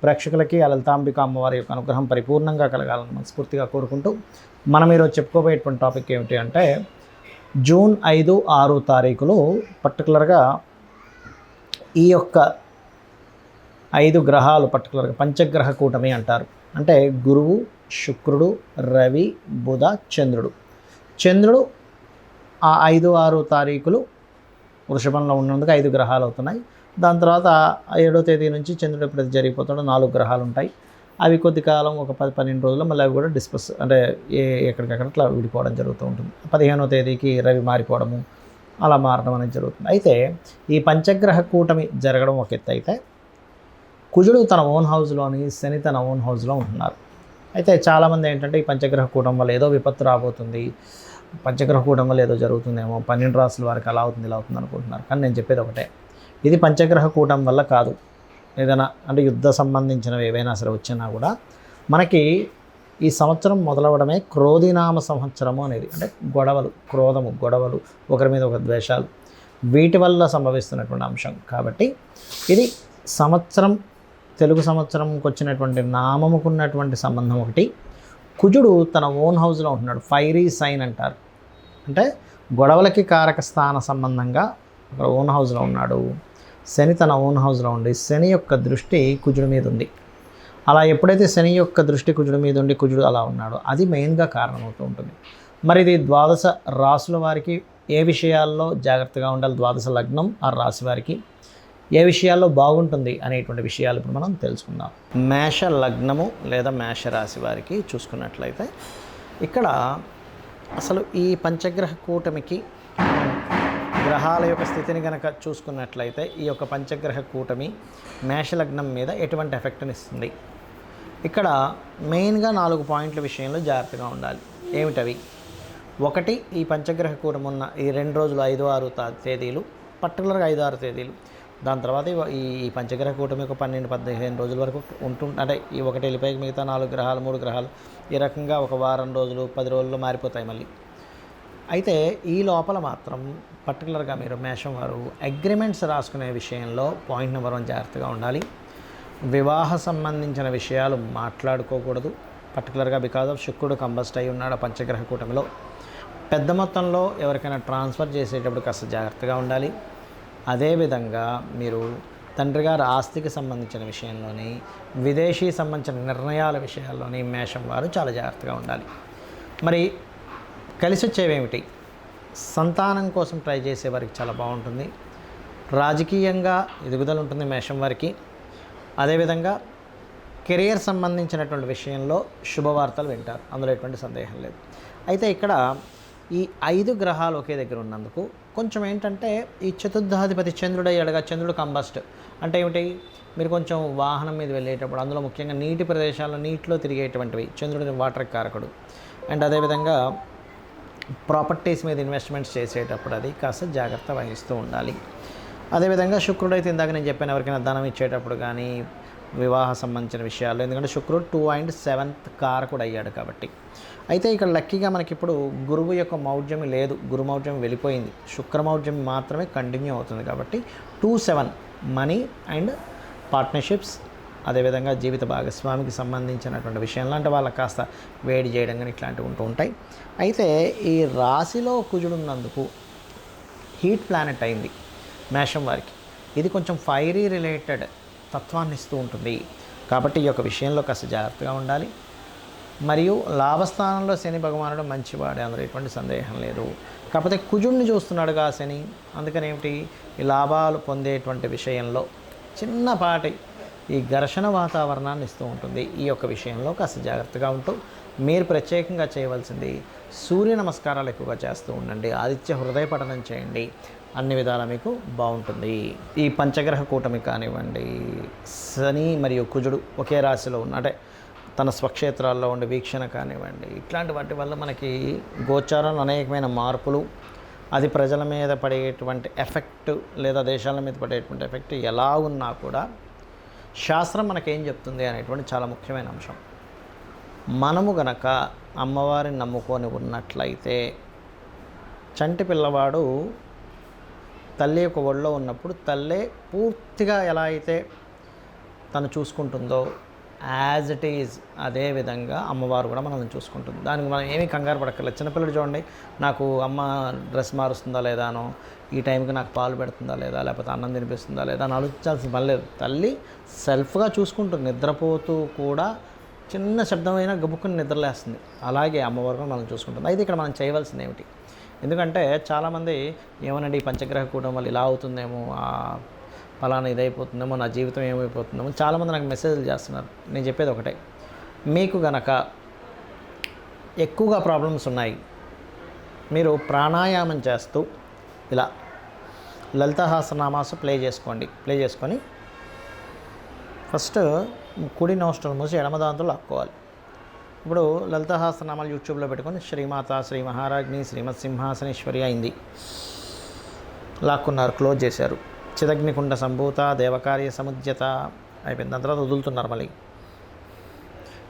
ప్రేక్షకులకి ఆ లలితాంబిక అమ్మవారి యొక్క అనుగ్రహం పరిపూర్ణంగా కలగాలని మనస్ఫూర్తిగా కోరుకుంటూ మనం ఈరోజు చెప్పుకోబోయేటువంటి టాపిక్ ఏమిటి అంటే జూన్ 5, 6 తారీఖులు పర్టికులర్గా ఈ యొక్క 5 గ్రహాలు పర్టికులర్గా పంచగ్రహ కూటమి అంటారు. అంటే గురువు, శుక్రుడు, రవి, బుధ, చంద్రుడు. చంద్రుడు ఆ 5, 6 తారీఖులు వృషభంలో ఉన్నందుకు 5 గ్రహాలు అవుతున్నాయి. దాని తర్వాత 7వ తేదీ నుంచి చంద్రుడు ఎప్పుడైతే జరిగిపోతాడో 4 గ్రహాలు ఉంటాయి. అవి కొద్ది కాలం ఒక 10-12 రోజుల్లో మళ్ళీ అవి కూడా డిస్పస్ అంటే ఎక్కడికక్కడ అట్లా విడిపోవడం జరుగుతూ ఉంటుంది. 15వ తేదీకి రవి మారిపోవడము అలా మారడం అనేది జరుగుతుంది. అయితే ఈ పంచగ్రహ కూటమి జరగడం ఒక ఎత్తు అయితే కుజుడు తన ఓన్ హౌస్లోని, శని తన ఓన్ హౌస్లో ఉంటున్నారు. అయితే చాలామంది ఏంటంటే ఈ పంచగ్రహ కూటమి వల్ల ఏదో విపత్తు రాబోతుంది, పంచగ్రహ కూటమి వల్ల ఏదో జరుగుతుందేమో, 12 రాసుల వారికి అలా అవుతుంది ఇలా అవుతుంది అనుకుంటున్నారు. కానీ నేను చెప్పేది ఒకటే, ఇది పంచగ్రహ కూటమి వల్ల కాదు. ఏదైనా అంటే యుద్ధ సంబంధించినవి ఏవైనా సరే వచ్చినా కూడా మనకి ఈ సంవత్సరం మొదలవడమే క్రోధినామ సంవత్సరము అనేది, అంటే గొడవలు, క్రోధము, గొడవలు, ఒకరి మీద ఒక ద్వేషాలు, వీటి వల్ల సంభవిస్తున్నటువంటి అంశం. కాబట్టి ఇది సంవత్సరం, తెలుగు సంవత్సరంకి వచ్చినటువంటి నామముకున్నటువంటి సంబంధం ఒకటి. కుజుడు తన ఓన్ హౌస్లో ఉంటున్నాడు, ఫైరీ సైన్ అంటారు. అంటే గొడవలకి కారక స్థాన సంబంధంగా అక్కడ ఓన్ హౌస్లో ఉన్నాడు. శని తన ఓన్ హౌస్లో ఉండి శని యొక్క దృష్టి కుజుడి మీద ఉంది. అలా ఎప్పుడైతే శని యొక్క దృష్టి కుజుడి మీద ఉండి కుజుడు అలా ఉన్నాడో అది మెయిన్గా కారణమవుతూ ఉంటుంది. మరి ఇది ద్వాదశ రాశుల వారికి ఏ విషయాల్లో జాగ్రత్తగా ఉండాలి, ద్వాదశ లగ్నం ఆ రాశి వారికి ఏ విషయాల్లో బాగుంటుంది అనేటువంటి విషయాలు ఇప్పుడు మనం తెలుసుకుందాం. మేష లగ్నము లేదా మేష రాశి వారికి చూసుకున్నట్లయితే ఇక్కడ అసలు ఈ పంచగ్రహ కూటమికి గ్రహాల యొక్క స్థితిని కనుక చూసుకున్నట్లయితే ఈ యొక్క పంచగ్రహ కూటమి మేషలగ్నం మీద ఎటువంటి ఎఫెక్ట్ని ఇస్తుంది. ఇక్కడ మెయిన్గా 4 పాయింట్ల విషయంలో జాగ్రత్తగా ఉండాలి. ఏమిటవి? ఒకటి, ఈ పంచగ్రహ కూటమి ఉన్న ఈ 2 రోజులు 5, 6 తేదీలు, పర్టికులర్గా 5, 6 తేదీలు, దాని తర్వాత ఈ పంచగ్రహ కూటమి ఒక 12-15 రోజుల వరకు అంటే ఈ ఒకటి వెళ్ళిపోయి మిగతా 4 గ్రహాలు 3 గ్రహాలు ఈ రకంగా ఒక వారం రోజులు 10 రోజుల్లో మారిపోతాయి మళ్ళీ. అయితే ఈ లోపల మాత్రం పర్టికులర్గా మీరు మేషం వారు అగ్రిమెంట్స్ రాసుకునే విషయంలో పాయింట్ నెంబర్ 1 జాగ్రత్తగా ఉండాలి. వివాహ సంబంధించిన విషయాలు మాట్లాడుకోకూడదు. పర్టికులర్గా బికాజ్ ఆఫ్ శుక్రుడు కంబస్ట్ అయి ఉన్నాడు పంచగ్రహ కూటమిలో. పెద్ద మొత్తంలో ఎవరికైనా ట్రాన్స్ఫర్ చేసేటప్పుడు కాస్త జాగ్రత్తగా ఉండాలి. అదేవిధంగా మీరు తండ్రి గారి ఆస్తికి సంబంధించిన విషయంలోని, విదేశీ సంబంధించిన నిర్ణయాల విషయాల్లోని మేషం వారు చాలా జాగ్రత్తగా ఉండాలి. మరి కలిసి వచ్చేవేమిటి? సంతానం కోసం ట్రై చేసే వారికి చాలా బాగుంటుంది. రాజకీయంగా ఎదుగుదల ఉంటుంది మేషం వారికి. అదేవిధంగా కెరియర్ సంబంధించినటువంటి విషయంలో శుభవార్తలు వింటారు, అందులో ఎటువంటి సందేహం లేదు. అయితే ఇక్కడ ఈ 5 గ్రహాలు ఒకే దగ్గర ఉన్నందుకు కొంచెం ఏంటంటే ఈ చతుర్థాధిపతి చంద్రుడు అయ్యాడుగా, చంద్రుడు కంబస్ట్ అంటే ఏమిటి? మీరు కొంచెం వాహనం మీద వెళ్ళేటప్పుడు, అందులో ముఖ్యంగా నీటి ప్రదేశాల్లో నీటిలో తిరిగేటువంటివి, చంద్రుడి వాటర్ కారకుడు. అండ్ అదేవిధంగా ప్రాపర్టీస్ మీద ఇన్వెస్ట్మెంట్స్ చేసేటప్పుడు అది కాస్త జాగ్రత్త వహిస్తూ ఉండాలి. అదేవిధంగా శుక్రుడు అయితే ఇందాక నేను చెప్పాను, ఎవరికైనా ధనం ఇచ్చేటప్పుడు కానీ వివాహ సంబంధించిన విషయాలు, ఎందుకంటే శుక్రుడు 2 and 7th కారకుడు అయ్యాడు కాబట్టి. అయితే ఇక్కడ లక్కీగా మనకి ఇప్పుడు గురువు యొక్క మౌఢ్యం లేదు, గురు మౌఢ్యం వెళ్ళిపోయింది, శుక్ర మౌఢ్యం మాత్రమే కంటిన్యూ అవుతుంది. కాబట్టి 2-7 మనీ అండ్ పార్ట్నర్షిప్స్, అదేవిధంగా జీవిత భాగస్వామికి సంబంధించినటువంటి విషయంలో అంటే వాళ్ళకి కాస్త వేడి చేయడం కానీ ఇట్లాంటివి ఉంటూ ఉంటాయి. అయితే ఈ రాశిలో కుజుడు ఉన్నందుకు హీట్ ప్లానెట్ అయింది మేషం వారికి. ఇది కొంచెం ఫైరీ రిలేటెడ్ తత్వాన్ని ఇస్తూ ఉంటుంది. కాబట్టి ఈ యొక్క విషయంలో కాస్త జాగ్రత్తగా ఉండాలి. మరియు లాభస్థానంలో శని భగవానుడు మంచివాడే, అందులో ఎటువంటి సందేహం లేదు. కాకపోతే కుజుడిని చూస్తున్నాడుగా శని, అందుకని ఏమిటి ఈ లాభాలు పొందేటువంటి విషయంలో చిన్నపాటి ఈ ఘర్షణ వాతావరణాన్ని ఇస్తూ ఉంటుంది. ఈ యొక్క విషయంలో కాస్త జాగ్రత్తగా ఉంటూ మీరు ప్రత్యేకంగా చేయవలసింది సూర్య నమస్కారాలు ఎక్కువగా చేస్తూ ఉండండి, ఆదిత్య హృదయ పఠనం చేయండి, అన్ని విధాలా మీకు బాగుంటుంది. ఈ పంచగ్రహ కూటమి కానివ్వండి, శని మరియు కుజుడు ఒకే రాశిలో ఉన్న అంటే తన స్వక్షేత్రాల్లో ఉండే వీక్షణ కానివ్వండి, ఇట్లాంటి వాటి వల్ల మనకి గోచారంలో అనేకమైన మార్పులు, అది ప్రజల మీద పడేటువంటి ఎఫెక్ట్ లేదా దేశాల మీద పడేటువంటి ఎఫెక్ట్ ఎలా ఉన్నా కూడా శాస్త్రం మనకేం చెప్తుంది అనేటువంటి చాలా ముఖ్యమైన అంశం. మనము గనక అమ్మవారిని నమ్ముకొని ఉన్నట్లయితే చంటి పిల్లవాడు తల్లి యొక్క ఒళ్ళో ఉన్నప్పుడు తల్లే పూర్తిగా ఎలా అయితే తను చూసుకుంటుందో యాజ్ ఇట్ ఈజ్ అదే విధంగా అమ్మవారు కూడా మనల్ని చూసుకుంటుంది. దానికి మనం ఏమీ కంగారు పడక్కర్లేదు. చిన్నపిల్లలు చూడండి, నాకు అమ్మ డ్రెస్ మారుస్తుందా లేదానో, ఈ టైంకి నాకు పాలు పెడుతుందా లేదా, లేకపోతే అన్నం తినిపిస్తుందా లేదా అని ఆలోచించాల్సిన పని లేదు. తల్లి సెల్ఫ్గా చూసుకుంటుంది. నిద్రపోతూ కూడా చిన్న శబ్దమైనా గబుక్కుని నిద్రలేస్తుంది. అలాగే అమ్మవారు కూడా మనం చూసుకుంటుంది. అయితే ఇక్కడ మనం చేయవలసింది ఏమిటి? ఎందుకంటే చాలామంది ఏమనండి, ఈ పంచగ్రహ కూటం వల్ల ఇలా అవుతుందేమో, ఫలానా ఇదైపోతుందేమో, నా జీవితం ఏమైపోతుందేమో చాలామంది నాకు మెసేజ్లు చేస్తున్నారు. నేను చెప్పేది ఒకటే, మీకు గనక ఎక్కువగా ప్రాబ్లమ్స్ ఉన్నాయి, మీరు ప్రాణాయామం చేస్తూ ఇలా లలిత సహస్రనామాస్ ప్లే చేసుకొని ఫస్ట్ కుడి నోస్ట్రల్ మూసి ఎడమ దాంతో లాక్కోవాలి. ఇప్పుడు లలిత సహస్రనామాలు యూట్యూబ్లో పెట్టుకొని శ్రీమాత, శ్రీ మహారాజ్ని, శ్రీమత్ సింహాసనేశ్వరి అయింది, లాక్కున్నారు, క్లోజ్ చేశారు. చిదగ్నికుండ సంభూత దేవకార్య సముద్యత అయిపోయింది. దాని తర్వాత వదులుతున్నారు మళ్ళీ.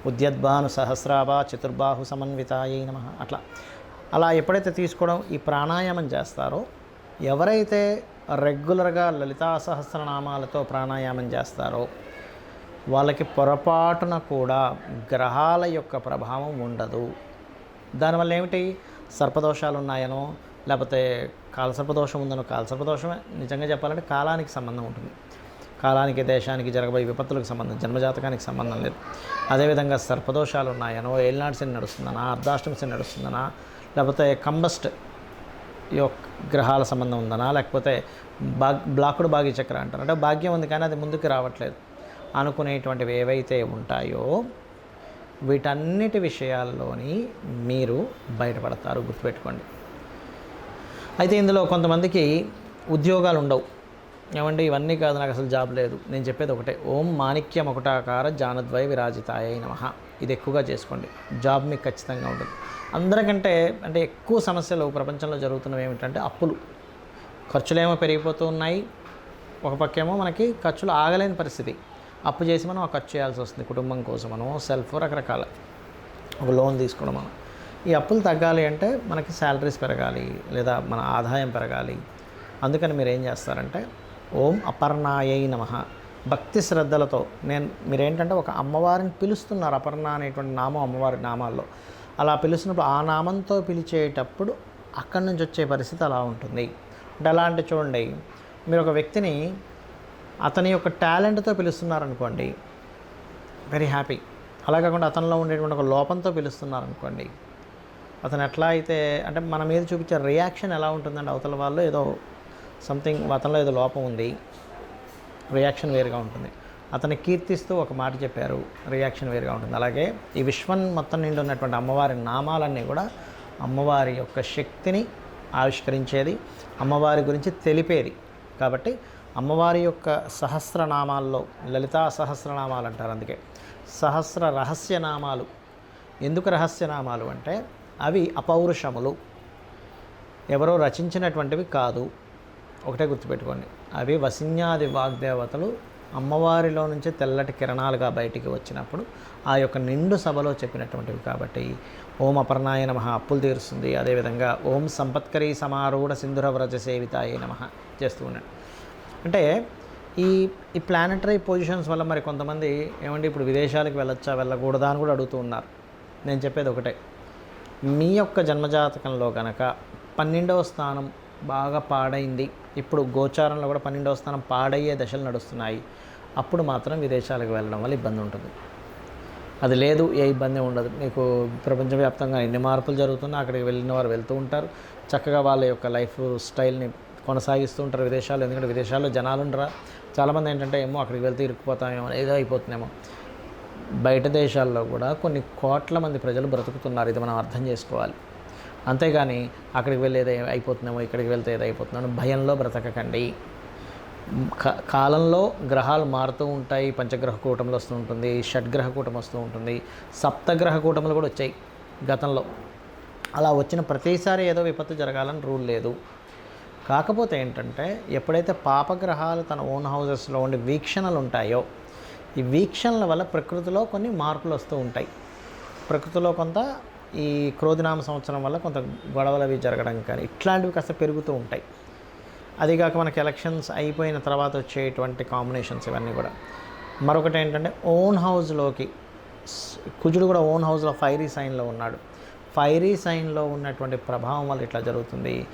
ఉద్యద్భాను సహస్రాభ చతుర్బాహు సమన్వితాయై నమః. అలా ఎప్పుడైతే తీసుకోవడం ఈ ప్రాణాయామం చేస్తారో, ఎవరైతే రెగ్యులర్గా లలితా సహస్రనామాలతో ప్రాణాయామం చేస్తారో వాళ్ళకి పొరపాటున కూడా గ్రహాల యొక్క ప్రభావం ఉండదు. దానివల్ల ఏమిటి, సర్పదోషాలు ఉన్నాయనో, లేకపోతే కాలసర్పదోషం ఉందనో, కాలసర్పదోషమే నిజంగా చెప్పాలంటే కాలానికి సంబంధం ఉంటుంది. కాలానికి, దేశానికి జరగబోయే విపత్తులకు సంబంధం, జన్మజాతకానికి సంబంధం లేదు. అదేవిధంగా సర్పదోషాలు ఉన్నాయనో, ఏలినాటి శని నడుస్తుందనా, అర్ధాష్టమ శని నడుస్తుందనా, లేకపోతే కంబస్ట్ యొక్క గ్రహాల సంబంధం ఉందనా, లేకపోతే బ్లాకుడు భాగ్య చక్ర అంటారు, అంటే భాగ్యం ఉంది కానీ అది ముందుకు రావట్లేదు అనుకునేటువంటివి ఏవైతే ఉంటాయో వీటన్నిటి విషయాల్లోని మీరు బయటపడతారు, గుర్తుపెట్టుకోండి. అయితే ఇందులో కొంతమందికి ఉద్యోగాలు ఉండవు. ఏమండి ఇవన్నీ కాదు, నాకు అసలు జాబ్ లేదు. నేను చెప్పేది ఒకటే, ఓం మాణిక్య మకుటాకార జానద్వయ విరాజితాయ నమః. ఇది ఎక్కువగా చేసుకోండి, జాబ్ మీకు ఖచ్చితంగా ఉంటుంది. అందరికంటే అంటే ఎక్కువ సమస్యలు ప్రపంచంలో జరుగుతున్నవి ఏమిటంటే అప్పులు, ఖర్చులేమో పెరిగిపోతూ ఉన్నాయి. ఒక పక్కేమో మనకి ఖర్చులు ఆగలేని పరిస్థితి, అప్పు చేసి మనం ఆ ఖర్చు చేయాల్సి వస్తుంది, కుటుంబం కోసమనో, సెల్ఫ్, రకరకాల ఒక లోన్ తీసుకోవడం. మనం ఈ అప్పులు తగ్గాలి అంటే మనకి శాలరీస్ పెరగాలి, లేదా మన ఆదాయం పెరగాలి. అందుకని మీరు ఏం చేస్తారంటే ఓం అపర్ణాయై నమః భక్తి శ్రద్ధలతో మీరేంటంటే ఒక అమ్మవారిని పిలుస్తున్నారు. అపర్ణ అనేటువంటి నామం అమ్మవారి నామాల్లో. అలా పిలుస్తున్నప్పుడు ఆ నామంతో పిలిచేటప్పుడు అక్కడి నుంచి వచ్చే పరిస్థితి అలా ఉంటుంది. అంటే ఎలా అంటే చూడండి, మీరు ఒక వ్యక్తిని అతని యొక్క టాలెంట్తో పిలుస్తున్నారనుకోండి, వెరీ హ్యాపీ. అలా కాకుండా అతనిలో ఉండేటువంటి ఒక లోపంతో పిలుస్తున్నారనుకోండి, అతను ఎట్లా అయితే అంటే మన మీద చూపించే రియాక్షన్ ఎలా ఉంటుందంటే, అవతల వాళ్ళు ఏదో సంథింగ్ అతనిలో ఏదో లోపం ఉంది, రియాక్షన్ వేరుగా ఉంటుంది. అతన్ని కీర్తిస్తూ ఒక మాట చెప్పారు, రియాక్షన్ వేరుగా ఉంటుంది. అలాగే ఈ విశ్వం మొత్తం నిండి ఉన్నటువంటి అమ్మవారి నామాలన్నీ కూడా అమ్మవారి యొక్క శక్తిని ఆవిష్కరించేది, అమ్మవారి గురించి తెలిపేది. కాబట్టి అమ్మవారి యొక్క సహస్రనామాల్లో లలితా సహస్రనామాలు అంటారు. అందుకే సహస్ర రహస్యనామాలు. ఎందుకు రహస్యనామాలు అంటే అవి అపౌరుషములు, ఎవరో రచించినటువంటివి కాదు. ఒకటే గుర్తుపెట్టుకోండి, అవి వసిన్యాది వాగ్దేవతలు అమ్మవారిలో నుంచి తెల్లటి కిరణాలుగా బయటికి వచ్చినప్పుడు ఆ యొక్క నిండు సభలో చెప్పినటువంటివి. కాబట్టి ఓం అపర్ణాయ నమః అప్పులు తీరుస్తుంది. అదేవిధంగా ఓం సంపత్కరీ సమారూఢ సింధురవ్రజ సేవితాయ నమః చేస్తూ ఉన్నాడు. అంటే ఈ ప్లానటరీ పొజిషన్స్ వల్ల మరి కొంతమంది ఏమంటే ఇప్పుడు విదేశాలకు వెళ్ళొచ్చా వెళ్ళకూడదా అని కూడా అడుగుతూ ఉన్నారు. నేను చెప్పేది ఒకటే, మీ యొక్క జన్మజాతకంలో కనుక 12వ స్థానం బాగా పాడైంది, ఇప్పుడు గోచారంలో కూడా 12వ స్థానం పాడయ్యే దశలు నడుస్తున్నాయి, అప్పుడు మాత్రం విదేశాలకు వెళ్ళడం వల్ల ఇబ్బంది ఉంటుంది. అది లేదు, ఏ ఇబ్బంది ఉండదు. మీకు ప్రపంచవ్యాప్తంగా ఎన్ని మార్పులు జరుగుతున్నా అక్కడికి వెళ్ళిన వారు వెళ్తూ ఉంటారు, చక్కగా వాళ్ళ యొక్క లైఫ్ స్టైల్ని కొనసాగిస్తూ ఉంటారు విదేశాల్లో. ఎందుకంటే విదేశాల్లో జనాలు ఉండరా, చాలామంది ఏంటంటే ఏమో అక్కడికి వెళ్తే ఇరుక్కుపోతామేమో, ఏదో అయిపోతుందేమో. బయట దేశాల్లో కూడా కొన్ని కోట్ల మంది ప్రజలు బ్రతుకుతున్నారు, ఇది మనం అర్థం చేసుకోవాలి. అంతేగాని అక్కడికి వెళ్ళి ఏదో అయిపోతున్నామో, ఇక్కడికి వెళ్తే ఏదో అయిపోతున్నామో భయంలో బ్రతకకండి. కాలంలో గ్రహాలు మారుతూ ఉంటాయి. పంచగ్రహ కూటములు వస్తూ ఉంటుంది, షడ్గ్రహ కూటం వస్తూ ఉంటుంది, సప్తగ్రహ కూటములు కూడా వచ్చాయి గతంలో. అలా వచ్చిన ప్రతిసారి ఏదో విపత్తు జరగాలని రూల్ లేదు. కాకపోతే ఏంటంటే ఎప్పుడైతే పాపగ్రహాలు తన ఓన్ హౌజెస్లో ఉండి వీక్షణలు ఉంటాయో, ఈ వీక్షణల వల్ల ప్రకృతిలో కొన్ని మార్పులు వస్తూ ఉంటాయి. ప్రకృతిలో కొంత ఈ క్రోధినామ సంవత్సరం వల్ల కొంత గొడవలు అవి జరగడం కానీ ఇట్లాంటివి కాస్త పెరుగుతూ ఉంటాయి. అదిగాక మనకి ఎలక్షన్స్ అయిపోయిన తర్వాత వచ్చేటువంటి కాంబినేషన్స్ ఇవన్నీ కూడా. మరొకటి ఏంటంటే ఓన్ హౌస్లోకి కుజుడు కూడా ఓన్ హౌస్లో ఫైరీ సైన్లో ఉన్నాడు. ఫైరీ సైన్లో ఉన్నటువంటి ప్రభావం వల్ల ఇట్లా జరుగుతుంది.